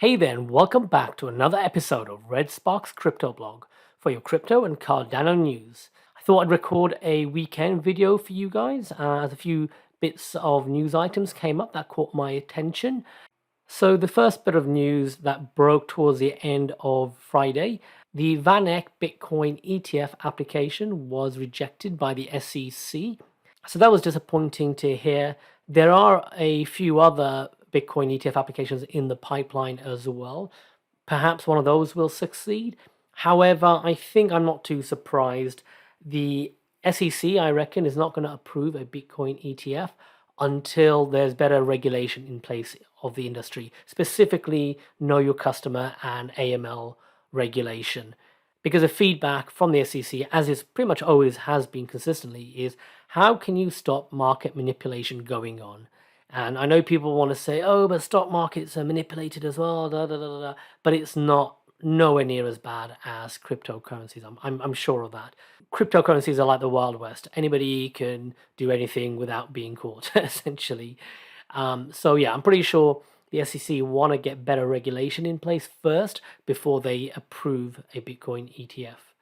Hey there, and welcome back to another episode of Red Sparks Crypto Blog for your crypto and Cardano news. I thought I'd record a weekend video for you guys as a few bits of news items came up that caught my attention. So the first bit of news that broke towards the end of Friday, the VanEck Bitcoin ETF application was rejected by the SEC. So that was disappointing to hear. There are a few other Bitcoin ETF applications in the pipeline as well. Perhaps one of those will succeed. However, I think I'm not too surprised. The SEC, I reckon, is not going to approve a Bitcoin ETF until there's better regulation in place of the industry, specifically Know Your Customer and AML regulation. Because the feedback from the SEC, as is pretty much always has been consistently, is how can you stop market manipulation going on? And I know people want to say, oh, but stock markets are manipulated as well, da, da, da, da, da. But it's not nowhere near as bad as cryptocurrencies. I'm sure of that. Cryptocurrencies are like the Wild West. Anybody can do anything without being caught, essentially. So yeah, I'm pretty sure the SEC want to get better regulation in place first before they approve a Bitcoin ETF.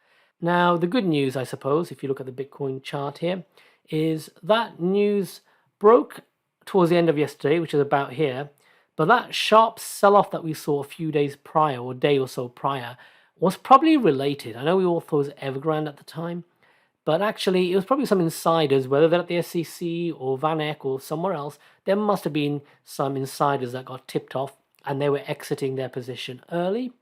Now, the good news, I suppose, if you look at the Bitcoin chart here, is that news broke towards the end of yesterday, which is about here, but that sharp sell-off that we saw a few days prior, or a day or so prior, was probably related. I know we all thought it was Evergrande at the time, but actually it was probably some insiders, whether they're at the SEC or VanEck or somewhere else. There must have been some insiders that got tipped off and they were exiting their position early.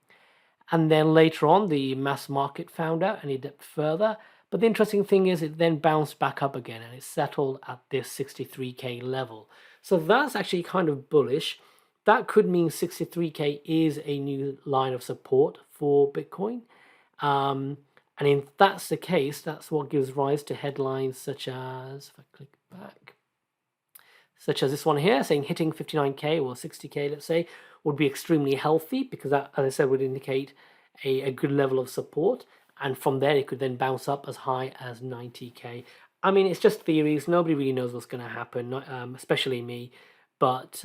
And then later on, the mass market found out and it dipped further. But the interesting thing is it then bounced back up again and it settled at this 63K level. So that's actually kind of bullish. That could mean 63K is a new line of support for Bitcoin. And if that's the case, that's what gives rise to headlines such as, if I click back, such as this one here saying hitting 59K or 60K, let's say, would be extremely healthy because that, as I said, would indicate a good level of support. And from there, it could then bounce up as high as 90K. I mean, it's just theories. Nobody really knows what's going to happen, especially me. But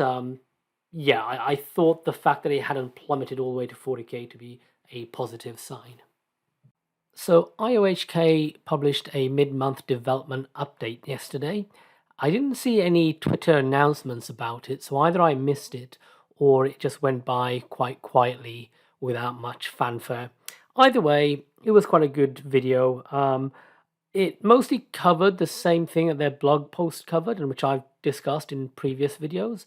yeah, I thought the fact that it hadn't plummeted all the way to 40K to be a positive sign. So IOHK published a mid-month development update yesterday. I didn't see any Twitter announcements about it, so either I missed it or it just went by quite quietly without much fanfare. Either way, it was quite a good video. It mostly covered the same thing that their blog post covered, and which I've discussed in previous videos.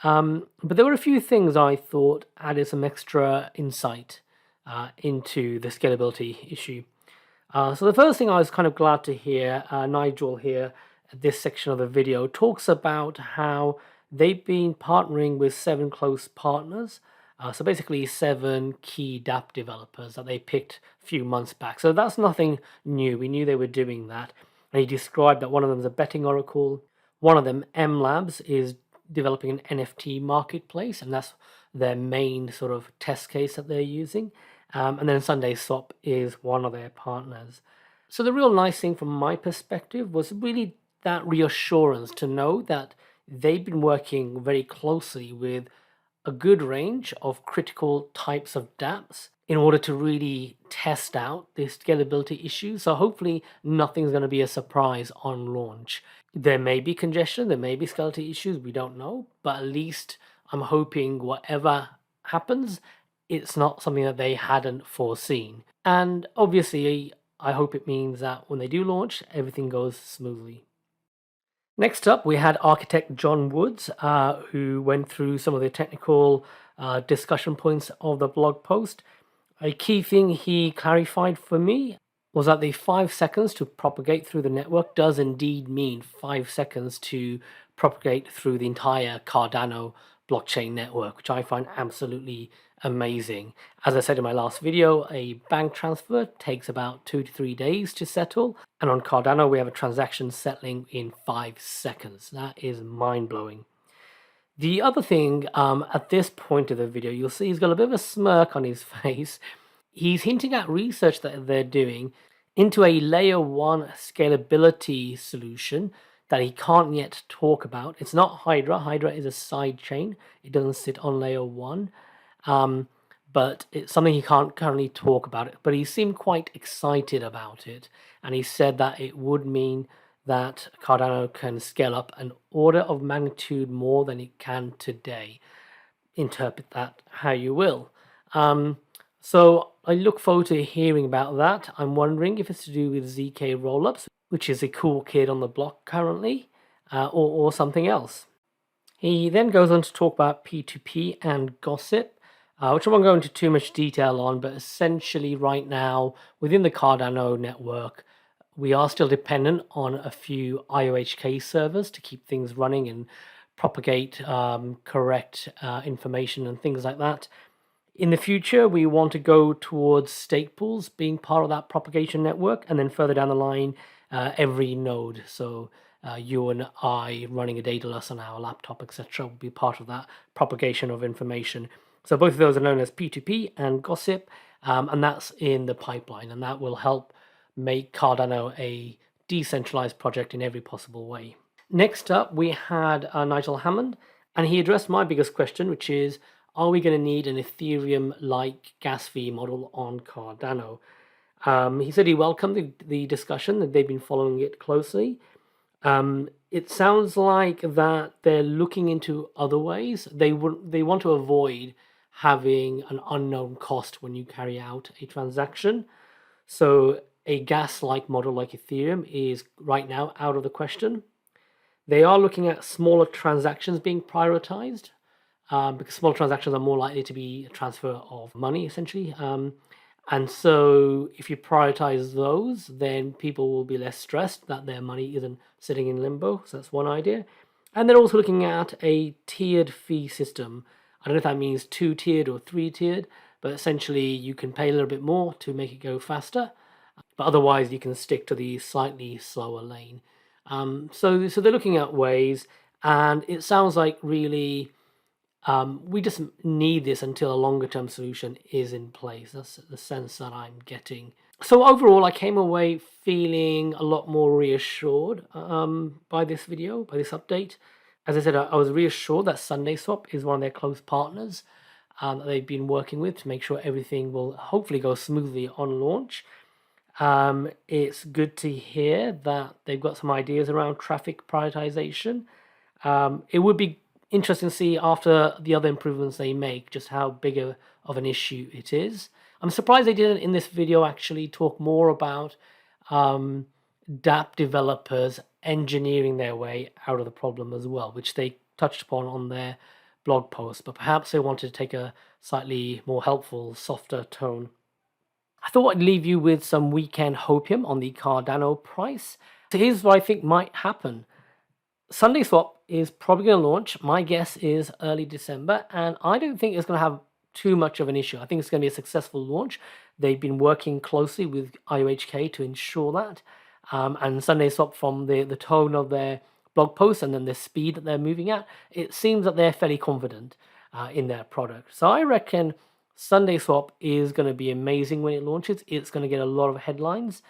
But there were a few things I thought added some extra insight into the scalability issue. So the first thing I was kind of glad to hear, Nigel here at this section of the video talks about how they've been partnering with 7 close partners. So basically 7 key dApp developers that they picked a few months back. So that's nothing new. We knew they were doing that. And he described that one of them is a betting oracle. One of them, M Labs, is developing an NFT marketplace, and that's their main sort of test case that they're using. And then Sunday Swap is one of their partners. So the real nice thing from my perspective was really that reassurance to know that they've been working very closely with a good range of critical types of dApps in order to really test out the scalability issues. So hopefully nothing's going to be a surprise on launch. There may be congestion, there may be scalability issues, we don't know, but at least I'm hoping whatever happens, it's not something that they hadn't foreseen. And obviously, I hope it means that when they do launch, everything goes smoothly. Next up, we had architect John Woods, who went through some of the technical discussion points of the blog post. A key thing he clarified for me was that the 5 seconds to propagate through the network does indeed mean 5 seconds to propagate through the entire Cardano blockchain network, which I find absolutely amazing. As I said in my last video, a bank transfer takes about 2 to 3 days to settle, and on Cardano we have a transaction settling in 5 seconds. That is mind-blowing. The other thing, at this point of the video, you'll see he's got a bit of a smirk on his face. He's hinting at research that they're doing into a layer 1 scalability solution that he can't yet talk about. It's not Hydra. Hydra is a side chain. It doesn't sit on layer 1. But it's something he can't currently talk about it. But he seemed quite excited about it, and he said that it would mean that Cardano can scale up an order of magnitude more than it can today. Interpret that how you will. Um, so I look forward to hearing about that. I'm wondering if it's to do with ZK rollups, which is a cool kid on the block currently, or something else. He then goes on to talk about P2P and gossip, which I won't go into too much detail on, but essentially right now within the Cardano network, we are still dependent on a few IOHK servers to keep things running and propagate correct information and things like that. In the future, we want to go towards stake pools being part of that propagation network, and then further down the line, every node. So you and I running a daedalus on our laptop, etc., will be part of that propagation of information. So both of those are known as P2P and gossip, and that's in the pipeline, and that will help make Cardano a decentralized project in every possible way. Next up, we had Nigel Hammond, and he addressed my biggest question, which is, are we going to need an Ethereum-like gas fee model on Cardano? He said he welcomed the discussion, that they've been following it closely. It sounds like that they're looking into other ways. They want to avoid having an unknown cost when you carry out a transaction. So a gas-like model like Ethereum is right now out of the question. They are looking at smaller transactions being prioritized, because small transactions are more likely to be a transfer of money, essentially. And so if you prioritize those, then people will be less stressed that their money isn't sitting in limbo. So that's one idea. And they're also looking at a tiered fee system. I don't know if that means 2-tiered or 3-tiered, but essentially you can pay a little bit more to make it go faster, but otherwise you can stick to the slightly slower lane. So they're looking at ways, and it sounds like really we just need this until a longer term solution is in place. That's the sense that I'm getting. So overall, I came away feeling a lot more reassured by this video, by this update. As I said, I was reassured that SundaeSwap is one of their close partners that they've been working with to make sure everything will hopefully go smoothly on launch. It's good to hear that they've got some ideas around traffic prioritization. It would be interesting to see after the other improvements they make just how big of an issue it is. I'm surprised they didn't in this video actually talk more about dApp developers engineering their way out of the problem as well, which they touched upon on their blog post, but perhaps they wanted to take a slightly more helpful, softer tone. I thought I'd leave you with some weekend hopium on the Cardano price. So here's what I think might happen. SundaeSwap is probably going to launch. My guess is early December, and I don't think it's going to have too much of an issue. I think it's going to be a successful launch. They've been working closely with IOHK to ensure that. And SundaeSwap, from the tone of their blog posts and then the speed that they're moving at, it seems that they're fairly confident in their product. So I reckon SundaeSwap is going to be amazing when it launches. It's going to get a lot of headlines.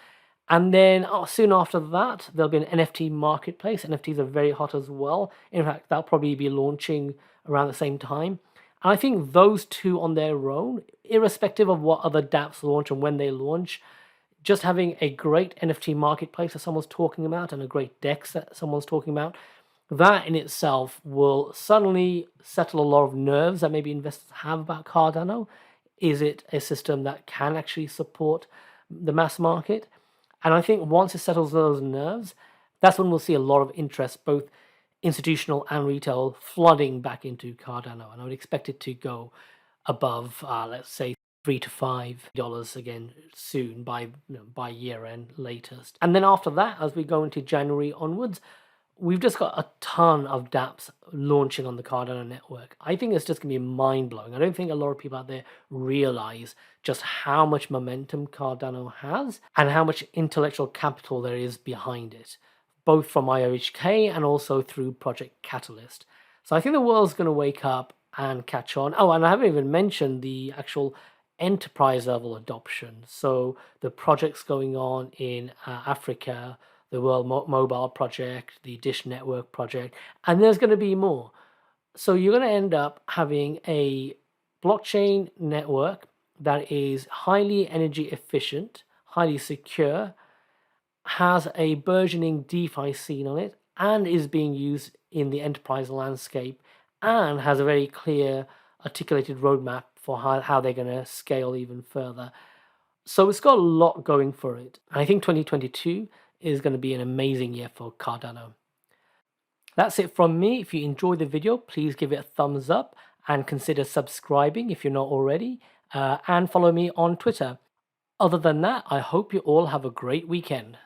And then soon after that, there'll be an NFT marketplace. NFTs are very hot as well. In fact, that'll probably be launching around the same time. And I think those two on their own, irrespective of what other dApps launch and when they launch, just having a great NFT marketplace that someone's talking about and a great DEX that someone's talking about, that in itself will suddenly settle a lot of nerves that maybe investors have about Cardano. Is it a system that can actually support the mass market? And I think once it settles those nerves, that's when we'll see a lot of interest, both institutional and retail, flooding back into Cardano. And I would expect it to go above, let's say, $3 to $5 again soon by year end latest. And then after that, as we go into January onwards, we've just got a ton of dApps launching on the Cardano network. I think it's just going to be mind-blowing. I don't think a lot of people out there realize just how much momentum Cardano has and how much intellectual capital there is behind it, both from IOHK and also through Project Catalyst. So I think the world's going to wake up and catch on. Oh, and I haven't even mentioned the actual enterprise level adoption. So the projects going on in Africa, the World Mobile Project, the Dish Network Project, and there's going to be more. So you're going to end up having a blockchain network that is highly energy efficient, highly secure, has a burgeoning DeFi scene on it, and is being used in the enterprise landscape, and has a very clear, articulated roadmap for how they're going to scale even further. So it's got a lot going for it. I think 2022 is going to be an amazing year for Cardano. That's it from me. If you enjoyed the video, please give it a thumbs up and consider subscribing if you're not already, and follow me on Twitter. Other than that, I hope you all have a great weekend.